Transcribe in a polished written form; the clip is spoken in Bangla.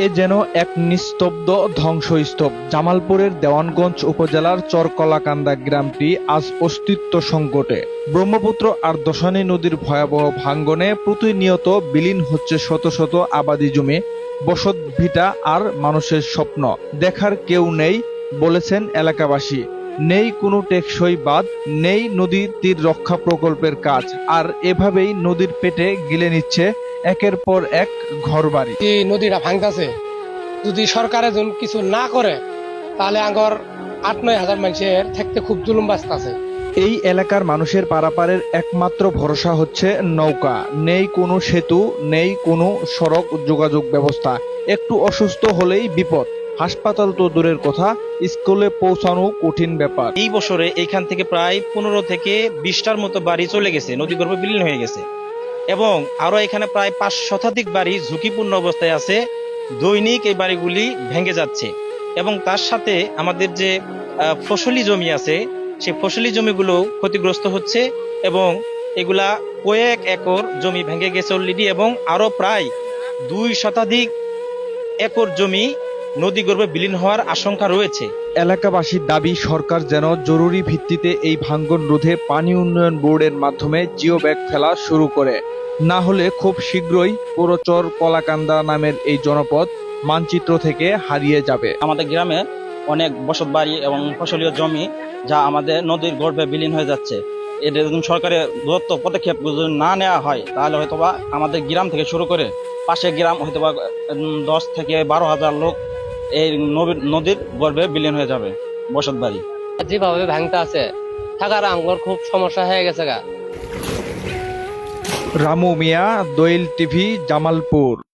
এ যেন এক নিস্তব্ধ ধ্বংসস্তূপ। জামালপুরের দেওয়ানগঞ্জ উপজেলার চরকলাকান্দা গ্রামটি আজ অস্তিত্ব সংকটে। ব্রহ্মপুত্র আর দশানী নদীর ভয়াবহ ভাঙ্গনে প্রতিনিয়ত বিলীন হচ্ছে শত শত আবাদি জমি, বসত ভিটা আর মানুষের স্বপ্ন। দেখার কেউ নেই বলেছেন এলাকাবাসী। নেই কোনো টেকসই বাঁধ, নেই নদী তীর রক্ষা প্রকল্পের কাজ, আর এভাবেই নদীর পেটে গিলে নিচ্ছে একের পর এক ঘরবাড়ি। এই নদীটা ভাঙতেছে, যদি সরকারে কিছু না করে তাহলে আগর 8-9 হাজার মানুষের থাকতে খুব জুলুম বাঁচতেছে। এই এলাকার মানুষের পারাপারের একমাত্র ভরসা হচ্ছে নৌকা। নেই কোনো সেতু, নেই কোনো সড়ক যোগাযোগ ব্যবস্থা। একটু অসুস্থ হলেই বিপদ। হাসপাতাল তো দূরের কথা, স্কুলে পৌঁছানো কঠিন ব্যাপার। এই বছরে এখান থেকে প্রায় 15 থেকে 20টার মতো বাড়ি চলে গেছে, নদীগর্ভে বিলীন হয়ে গেছে, এবং আরো এখানে প্রায় 5 শতাধিক বাড়ি ঝুঁকিপূর্ণ অবস্থায় আছে। দৈনিক এই বাড়িগুলি ভেঙে যাচ্ছে, এবং তার সাথে আমাদের যে ফসলি জমি আছে সেই ফসলি জমিগুলো ক্ষতিগ্রস্ত হচ্ছে, এবং এগুলা কয়েক একর জমি ভেঙে গেছে অলরেডি, এবং আরো প্রায় 2 শতাধিক একর জমি নদীগর্ভে বিলীন হওয়ার আশঙ্কা রয়েছে। এলাকাবাসীর দাবি, সরকার যেন জরুরি ভিত্তিতে এই ভাঙ্গন রোধে পানি উন্নয়ন বোর্ডের মাধ্যমে জিও ব্যাগ ফেলা শুরু করে। না হলে খুব শীঘ্রই পুরো চর কলাকান্দা নামের এই জনপদ মানচিত্র থেকে হারিয়ে যাবে। আমাদের গ্রামে অনেক বসত বাড়ি এবং ফসলীয় জমি যা আমাদের নদীর গর্ভে বিলীন হয়ে যাচ্ছে। এর সরকারের দূরত্ব পদক্ষেপ যদি না নেওয়া হয় তাহলে হয়তোবা আমাদের গ্রাম থেকে শুরু করে পাশের গ্রাম হয়তোবা 10 থেকে 12 হাজার লোক এই নদীর গর্ভে বিলীন হয়ে যাবে বসত বাড়ি। যেভাবে ভাঙতে আছে থাকার আঙ্গর খুব সমস্যা হয়ে গেছে গা। রামু মিয়া, দোয়েল টিভি, জামালপুর।